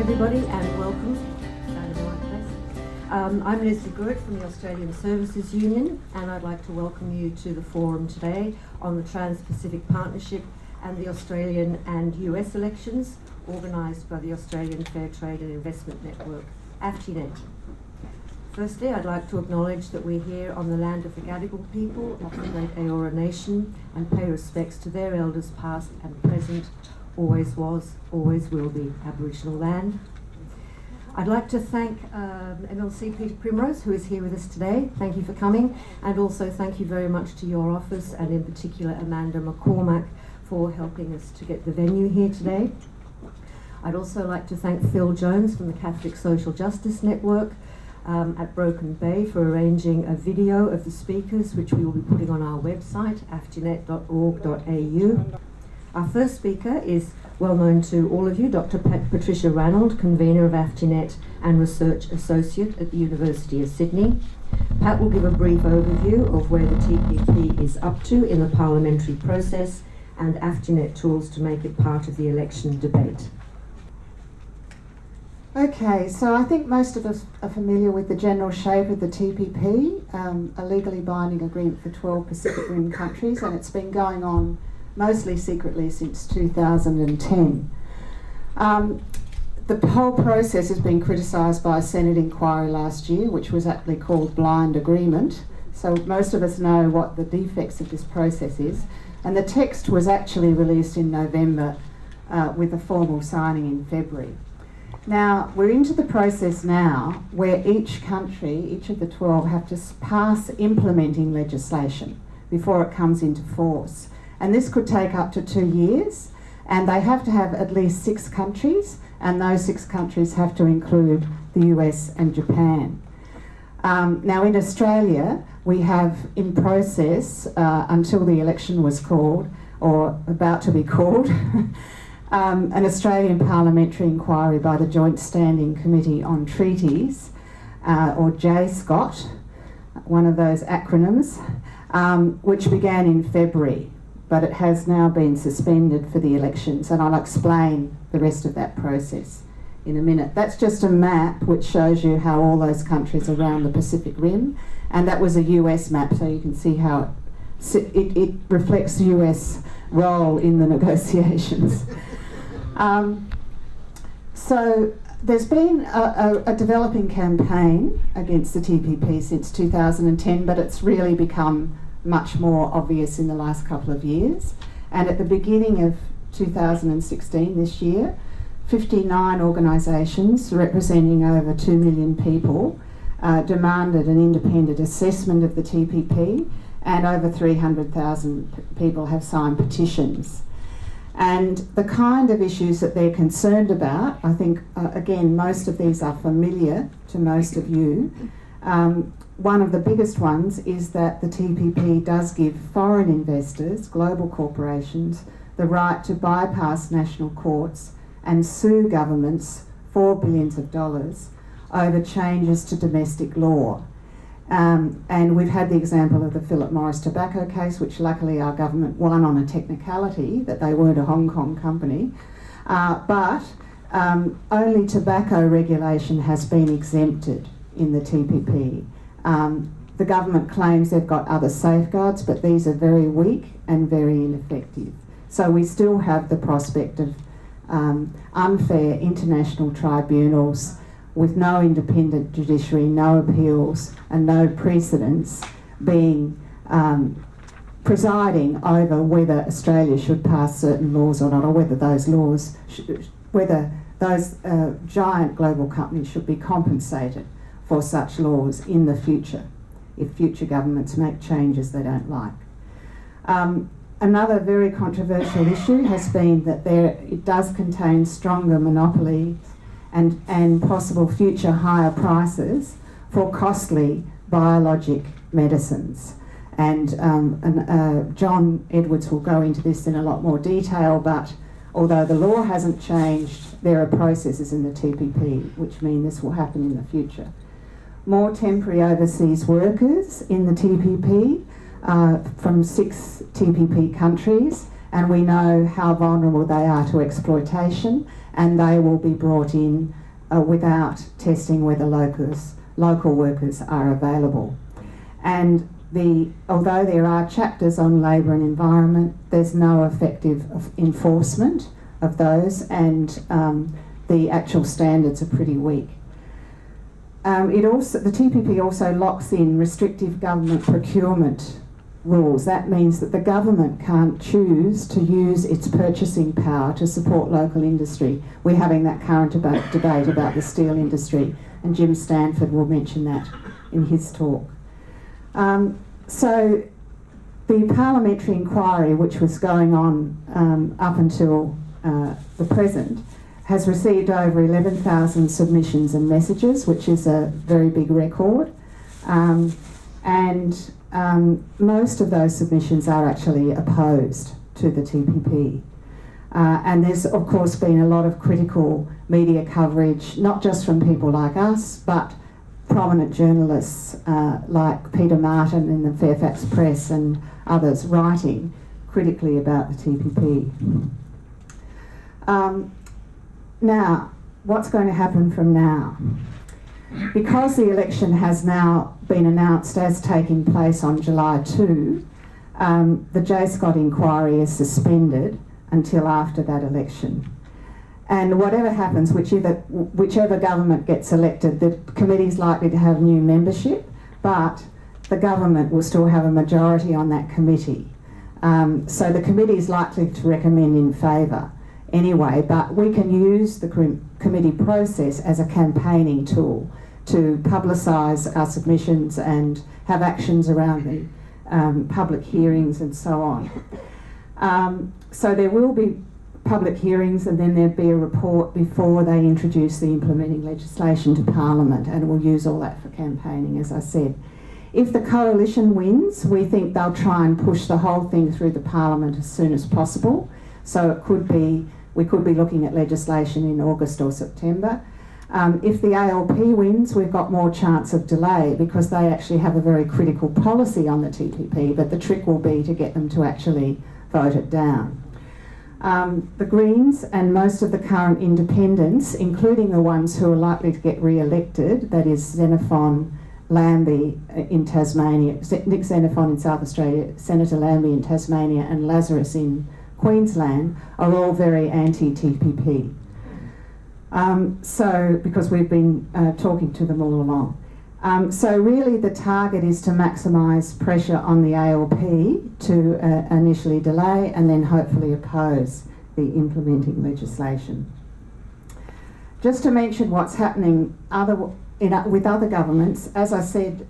everybody, and welcome. I'm Leslie Gurt from the Australian Services Union, and I'd like to welcome you to the forum today on the Trans-Pacific Partnership and the Australian and US elections, organised by the Australian Fair Trade and Investment Network, AFTINET. Firstly, I'd like to acknowledge that we're here on the land of the Gadigal people of the Great Eora Nation and pay respects to their elders past and present, always was, always will be Aboriginal land. I'd like to thank MLC Peter Primrose, who is here with us today. Thank you for coming, and also thank you very much to your office, and in particular Amanda McCormack, for helping us to get the venue here today. I'd also like to thank Phil Jones from the Catholic Social Justice Network at Broken Bay for arranging a video of the speakers, which we will be putting on our website, aftinet.org.au. Our first speaker is well known to all of you, Dr. Patricia Ranald, Convener of AFTINET and Research Associate at the University of Sydney. Pat will give a brief overview of where the TPP is up to in the parliamentary process and AFTINET tools to make it part of the election debate. Okay, so I think most of us are familiar with the general shape of the TPP, a legally binding agreement for 12 Pacific Rim countries, and it's been going on mostly secretly since 2010. The whole process has been criticised by a Senate inquiry last year, which was aptly called blind agreement. So most of us know what the defects of this process is. And the text was actually released in November with a formal signing in February. Now, we're into the process now where each country, each of the 12, have to pass implementing legislation before it comes into force. And this could take up to 2 years, and they have to have at least 6 countries, and those 6 countries have to include the US and Japan. Now in Australia, we have in process, until the election was called, or about to be called, an Australian parliamentary inquiry by the Joint Standing Committee on Treaties, or JSCOT, one of those acronyms, which began in February, but it has now been suspended for the elections, and I'll explain the rest of that process in a minute. That's just a map which shows you how all those countries around the Pacific Rim, and that was a US map, so you can see how it reflects the US role in the negotiations. So there's been a developing campaign against the TPP since 2010, but it's really become much more obvious in the last couple of years. And at the beginning of 2016, this year, 59 organisations representing over 2 million people demanded an independent assessment of the TPP, and over 300,000 people have signed petitions. And the kind of issues that they're concerned about, I think, again, most of these are familiar to most of you. One of the biggest ones is that the TPP does give foreign investors, global corporations, the right to bypass national courts and sue governments for billions of dollars over changes to domestic law. And we've had the example of the Philip Morris tobacco case, which luckily our government won on a technicality that they weren't a Hong Kong company. But only tobacco regulation has been exempted in the TPP. The government claims they've got other safeguards, but these are very weak and very ineffective. So we still have the prospect of unfair international tribunals with no independent judiciary, no appeals and no precedents being presiding over whether Australia should pass certain laws or not, or whether those laws, whether those giant global companies should be compensated for such laws in the future, if future governments make changes they don't like. Another very controversial issue has been that it does contain stronger monopoly and possible future higher prices for costly biologic medicines. And John Edwards will go into this in a lot more detail, but although the law hasn't changed, there are processes in the TPP which mean this will happen in the future. More temporary overseas workers in the TPP from 6 TPP countries, and we know how vulnerable they are to exploitation, and they will be brought in without testing whether local workers are available. And although there are chapters on labour and environment, there's no effective enforcement of those, and the actual standards are pretty weak. The TPP also locks in restrictive government procurement rules. That means that the government can't choose to use its purchasing power to support local industry. We're having that current debate about the steel industry, and Jim Stanford will mention that in his talk. So the parliamentary inquiry, which was going on up until the present, has received over 11,000 submissions and messages, which is a very big record. Most of those submissions are actually opposed to the TPP. And there's, of course, been a lot of critical media coverage, not just from people like us, but prominent journalists like Peter Martin in the Fairfax Press and others writing critically about the TPP. Now, what's going to happen from now? Because the election has now been announced as taking place on July 2, the J. Scott inquiry is suspended until after that election. And whatever happens, whichever government gets elected, the committee's likely to have new membership, but the government will still have a majority on that committee. So the committee is likely to recommend in favour anyway, but we can use the committee process as a campaigning tool to publicise our submissions and have actions around the public hearings and so on. So there will be public hearings, and then there'll be a report before they introduce the implementing legislation to Parliament, and we'll use all that for campaigning, as I said. If the coalition wins, we think they'll try and push the whole thing through the Parliament as soon as possible. So we could be looking at legislation in August or September. If the ALP wins, we've got more chance of delay because they actually have a very critical policy on the TPP, but the trick will be to get them to actually vote it down. The Greens and most of the current independents, including the ones who are likely to get re-elected, that is Xenophon Lambie in Tasmania, Nick Xenophon in South Australia, Senator Lambie in Tasmania, and Lazarus in Queensland, are all very anti-TPP. Because we've been talking to them all along. So really the target is to maximise pressure on the ALP to initially delay and then hopefully oppose the implementing legislation. Just to mention what's happening with other governments, as I said,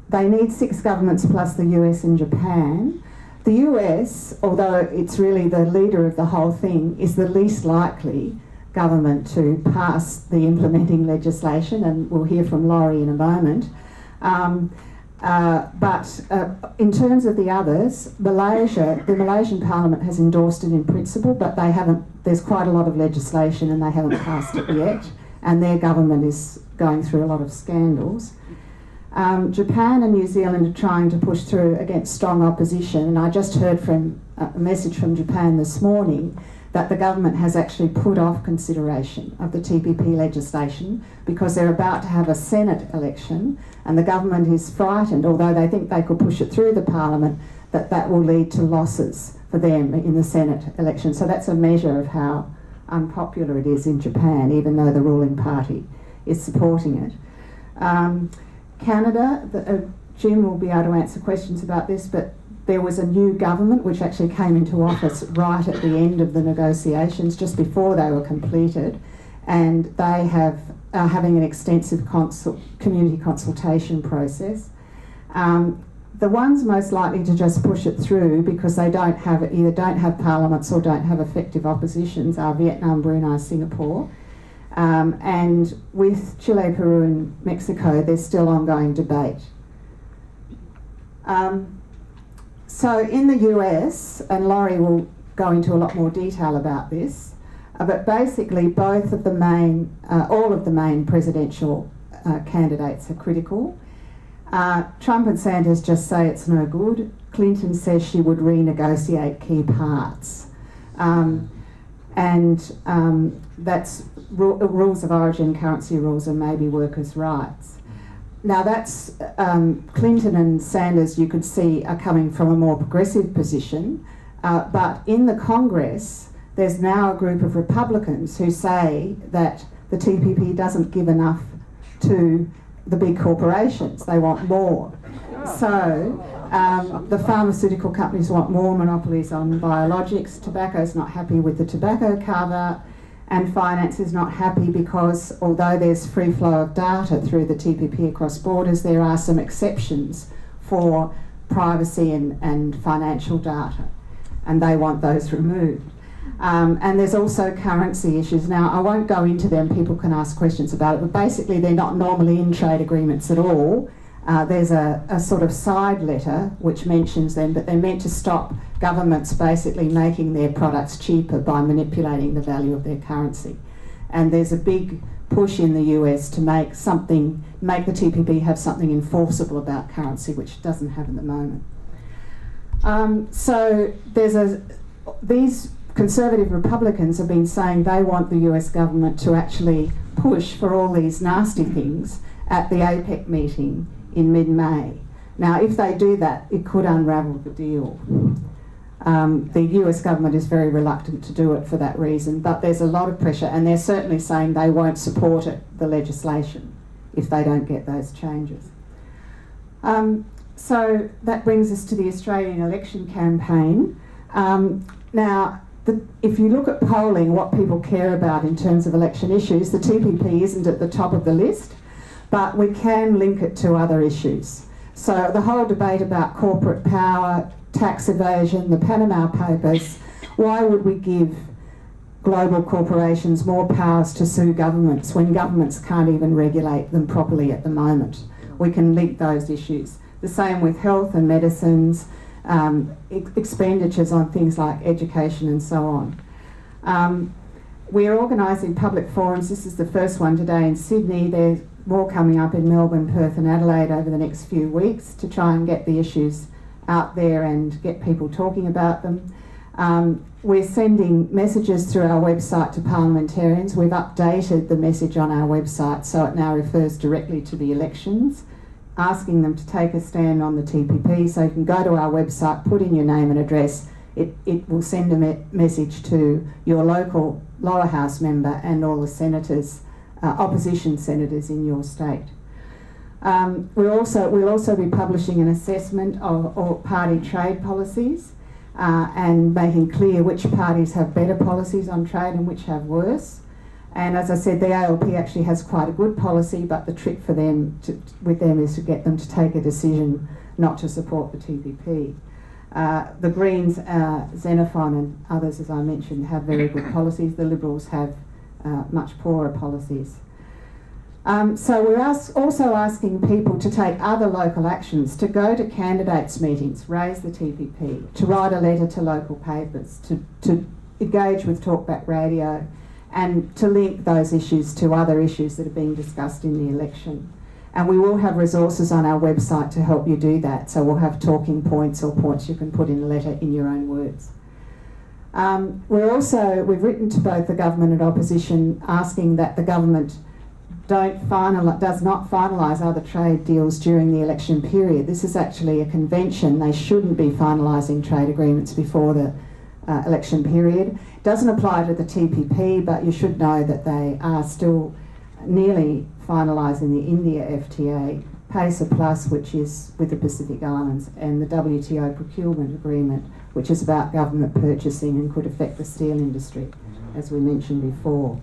they need 6 governments plus the US and Japan. The US, although it's really the leader of the whole thing, is the least likely government to pass the implementing legislation, and we'll hear from Laurie in a moment. But in terms of the others, the Malaysian Parliament has endorsed it in principle, but there's quite a lot of legislation and they haven't passed it yet, and their government is going through a lot of scandals. Japan and New Zealand are trying to push through against strong opposition, and I just heard from a message from Japan this morning that the government has actually put off consideration of the TPP legislation because they're about to have a Senate election, and the government is frightened, although they think they could push it through the Parliament, that will lead to losses for them in the Senate election. So that's a measure of how unpopular it is in Japan, even though the ruling party is supporting it. Canada, Jim will be able to answer questions about this, but there was a new government which actually came into office right at the end of the negotiations, just before they were completed, and they are having an extensive community consultation process. The ones most likely to just push it through because they either don't have parliaments or don't have effective oppositions are Vietnam, Brunei, Singapore. And with Chile, Peru and Mexico, there's still ongoing debate. So in the US, and Laurie will go into a lot more detail about this, but basically all of the main presidential candidates are critical. Trump and Sanders just say it's no good. Clinton says she would renegotiate key parts. That's rules of origin, currency rules, and maybe workers' rights. Now that's Clinton and Sanders, you could see, are coming from a more progressive position, but in the Congress there's now a group of Republicans who say that the TPP doesn't give enough to the big corporations. They want more. So the pharmaceutical companies want more monopolies on biologics. Tobacco's not happy with the tobacco carve-out, and finance is not happy because although there's free flow of data through the TPP across borders, there are some exceptions for privacy and financial data, and they want those removed. And there's also currency issues. Now, I won't go into them, people can ask questions about it, but basically they're not normally in trade agreements at all. There's a sort of side letter which mentions them, but they're meant to stop governments basically making their products cheaper by manipulating the value of their currency. And there's a big push in the US to make the TPP have something enforceable about currency, which it doesn't have at the moment. So these Conservative Republicans have been saying they want the US government to actually push for all these nasty things at the APEC meeting in mid-May. Now, if they do that, it could unravel the deal. The US government is very reluctant to do it for that reason, but there's a lot of pressure, and they're certainly saying they won't support the legislation, if they don't get those changes. So that brings us to the Australian election campaign. Now, if you look at polling, what people care about in terms of election issues, the TPP isn't at the top of the list, but we can link it to other issues. So the whole debate about corporate power, tax evasion, the Panama Papers, why would we give global corporations more powers to sue governments when governments can't even regulate them properly at the moment? We can link those issues. The same with health and medicines, expenditures on things like education and so on. We're organising public forums. This is the first one today in Sydney. There's more coming up in Melbourne, Perth and Adelaide over the next few weeks to try and get the issues out there and get people talking about them. We're sending messages through our website to parliamentarians. We've updated the message on our website so it now refers directly to the elections, asking them to take a stand on the TPP. So you can go to our website, put in your name and address. It will send a message to your local lower house member and all the senators, opposition senators in your state. We'll also be publishing an assessment of all party trade policies and making clear which parties have better policies on trade and which have worse. And as I said, the ALP actually has quite a good policy, but the trick for them with them is to get them to take a decision not to support the TPP. The Greens, Xenophon and others, as I mentioned, have very good policies. The Liberals have much poorer policies. So we're also asking people to take other local actions, to go to candidates' meetings, raise the TPP, to write a letter to local papers, to engage with Talkback Radio, and to link those issues to other issues that are being discussed in the election. And we will have resources on our website to help you do that. So we'll have talking points or points you can put in a letter in your own words. We've written to both the government and opposition asking that the government does not finalise other trade deals during the election period. This is actually a convention. They shouldn't be finalising trade agreements before the election period. It doesn't apply to the TPP, but you should know that they are still nearly finalising the India FTA, PACER Plus, which is with the Pacific Islands, and the WTO procurement agreement, which is about government purchasing and could affect the steel industry, as we mentioned before.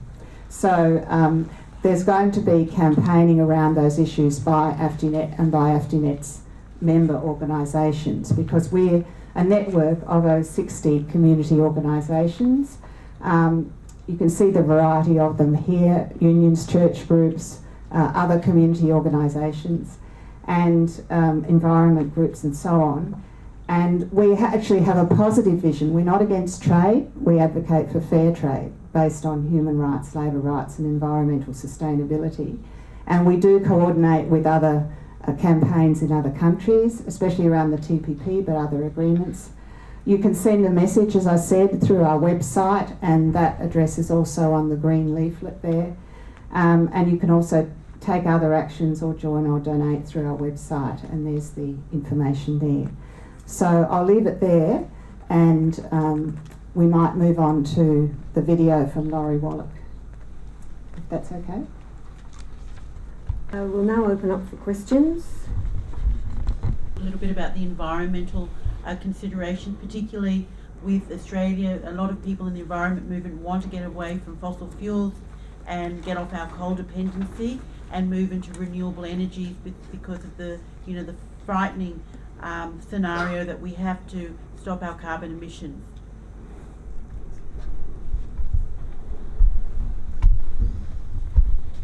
So there's going to be campaigning around those issues by AFTINET and by AFTINET's member organisations, because we're a network of over 60 community organisations. You can see the variety of them here: unions, church groups, other community organisations, and environment groups and so on. And we actually have a positive vision. We're not against trade. We advocate for fair trade based on human rights, labour rights and environmental sustainability. And we do coordinate with other campaigns in other countries, especially around the TPP, but other agreements. You can send a message, as I said, through our website, and that address is also on the green leaflet there. And you can also take other actions or join or donate through our website, and there's the information there. So I'll leave it there, and we might move on to the video from Laurie Wallach, if that's okay. We'll now open up for questions. A little bit about the environmental consideration, particularly with Australia. A lot of people in the environment movement want to get away from fossil fuels and get off our coal dependency and move into renewable energies because of the frightening scenario that we have to stop our carbon emissions.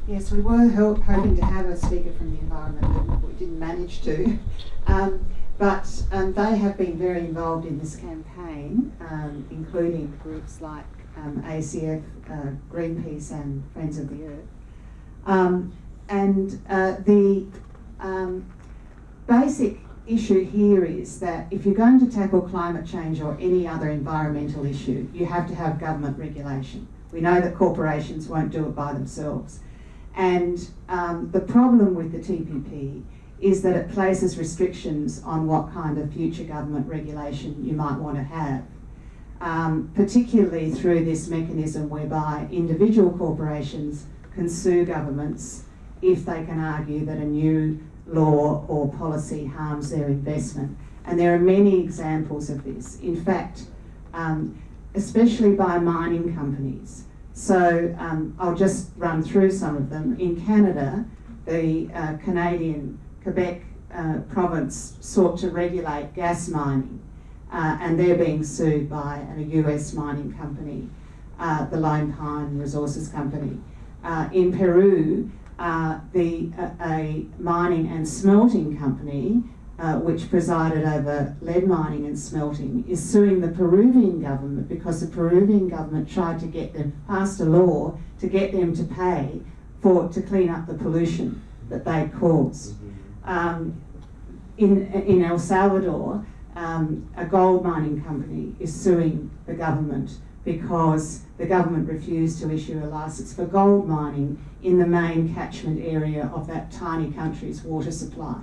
Yes, we were hoping to have a speaker from the environment movement, but we didn't manage to. But they have been very involved in this campaign, including groups like ACF, Greenpeace and Friends of the Earth. The basic issue here is that if you're going to tackle climate change or any other environmental issue, you have to have government regulation. We know that corporations won't do it by themselves. And the problem with the TPP is that it places restrictions on what kind of future government regulation you might want to have, particularly through this mechanism whereby individual corporations can sue governments if they can argue that a new law or policy harms their investment. And there are many examples of this. In fact, especially by mining companies. So I'll just run through some of them. In Canada, the Quebec province sought to regulate gas mining, and they're being sued by a US mining company, the Lone Pine Resources Company. In Peru, a mining and smelting company which presided over lead mining and smelting, is suing the Peruvian government because the Peruvian government tried to get them, passed a law to get them to pay to clean up the pollution that they caused. In El Salvador, a gold mining company is suing the government because the government refused to issue a license for gold mining in the main catchment area of that tiny country's water supply,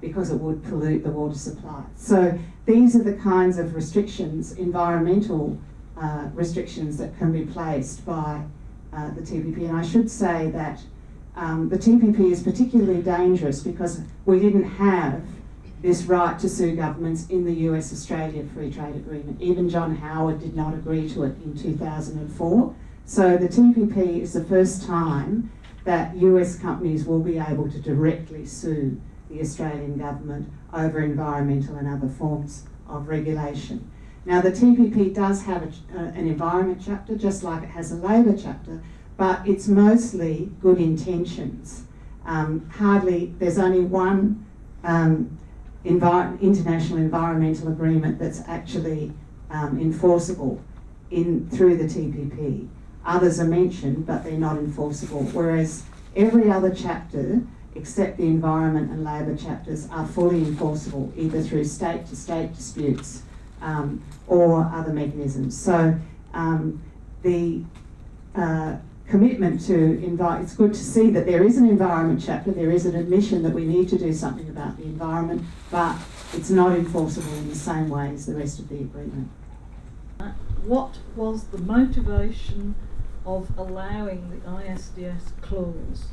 because it would pollute the water supply. So these are the kinds of restrictions, environmental restrictions, that can be placed by the TPP. And I should say that the TPP is particularly dangerous because we didn't have this right to sue governments in the US-Australia Free Trade Agreement. Even John Howard did not agree to it in 2004. So the TPP is the first time that US companies will be able to directly sue the Australian government over environmental and other forms of regulation. Now, the TPP does have an environment chapter, just like it has a labour chapter, but it's mostly good intentions. There's only one international environmental agreement that's actually enforceable through the TPP. Others are mentioned, but they're not enforceable, whereas every other chapter except the environment and labour chapters are fully enforceable, either through state-to-state disputes or other mechanisms. So the commitment to it's good to see that there is an environment chapter, there is an admission that we need to do something about the environment, but it's not enforceable in the same way as the rest of the agreement. What was the motivation of allowing the ISDS clause,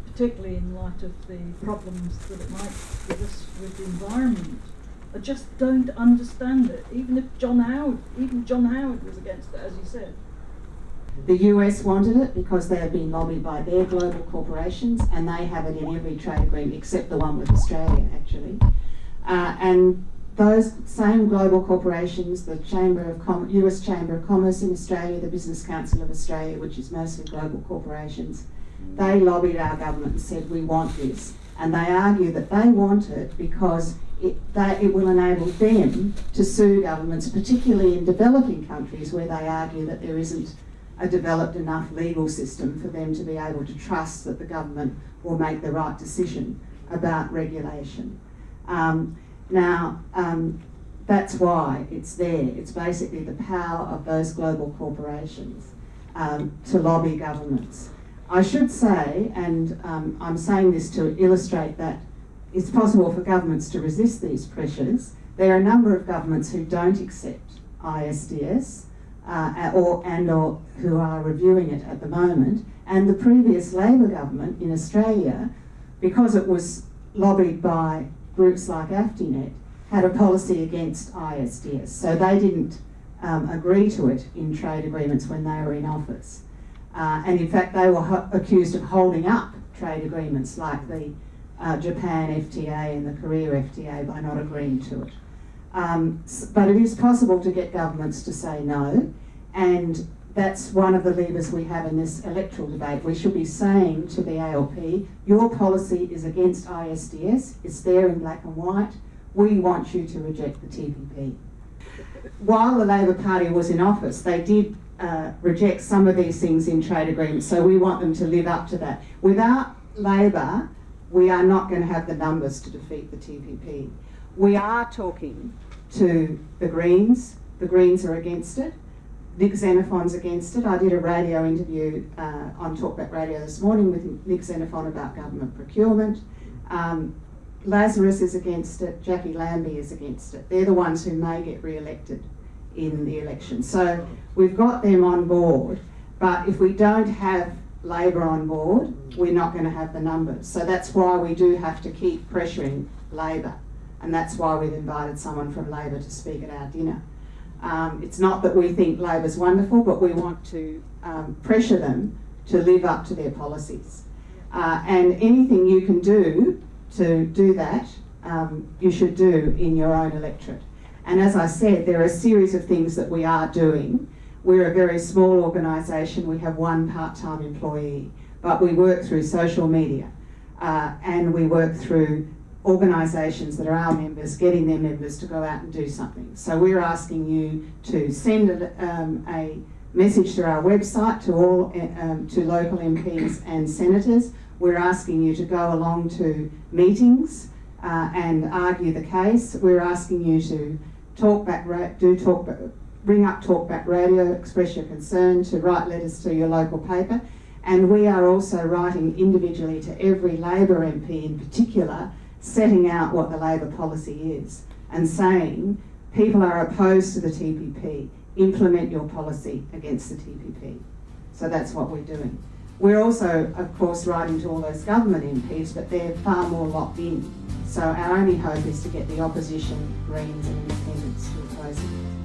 particularly in light of the problems that it might give us with the environment? I just don't understand it. Even John Howard was against it, as you said. The US wanted it because they have been lobbied by their global corporations, and they have it in every trade agreement except the one with Australia, actually. And those same global corporations, the US Chamber of Commerce in Australia, the Business Council of Australia, which is mostly global corporations, they lobbied our government and said, we want this. And they argue that they want it because it will enable them to sue governments, particularly in developing countries where they argue that there isn't a developed enough legal system for them to be able to trust that the government will make the right decision about regulation. That's why it's there. It's basically the power of those global corporations to lobby governments. I should say, and I'm saying this to illustrate that it's possible for governments to resist these pressures. There are a number of governments who don't accept ISDS or who are reviewing it at the moment. And the previous Labor government in Australia, because it was lobbied by groups like AFTINET, had a policy against ISDS. So they didn't agree to it in trade agreements when they were in office. And in fact, they were accused of holding up trade agreements like the Japan FTA and the Korea FTA by not agreeing to it. But it is possible to get governments to say no, and that's one of the levers we have in this electoral debate. We should be saying to the ALP, your policy is against ISDS, it's there in black and white, we want you to reject the TPP. While the Labor Party was in office, they did reject some of these things in trade agreements, so we want them to live up to that. Without Labor, we are not going to have the numbers to defeat the TPP. We are talking to the Greens. The Greens are against it. Nick Xenophon's against it. I did a radio interview on Talkback Radio this morning with Nick Xenophon about government procurement. Lazarus is against it. Jackie Lambie is against it. They're the ones who may get re-elected in the election. So we've got them on board, but if we don't have Labor on board, we're not going to have the numbers. So that's why we do have to keep pressuring Labor, and that's why we've invited someone from Labor to speak at our dinner. It's not that we think Labor's wonderful, but we want to pressure them to live up to their policies. And anything you can do to do that, you should do in your own electorate. And as I said, there are a series of things that we are doing. We're a very small organisation. We have one part-time employee, but we work through social media and we work through organisations that are our members, getting their members to go out and do something. So we're asking you to send a message to our website to all to local MPs and senators. We're asking you to go along to meetings and argue the case. We're asking you to bring up Talkback Radio, express your concern, to write letters to your local paper. And we are also writing individually to every Labor MP in particular, setting out what the Labor policy is and saying people are opposed to the TPP, implement your policy against the TPP. So that's what we're doing. We're also, of course, writing to all those government MPs, but they're far more locked in. So our only hope is to get the opposition, Greens and Independents to oppose it.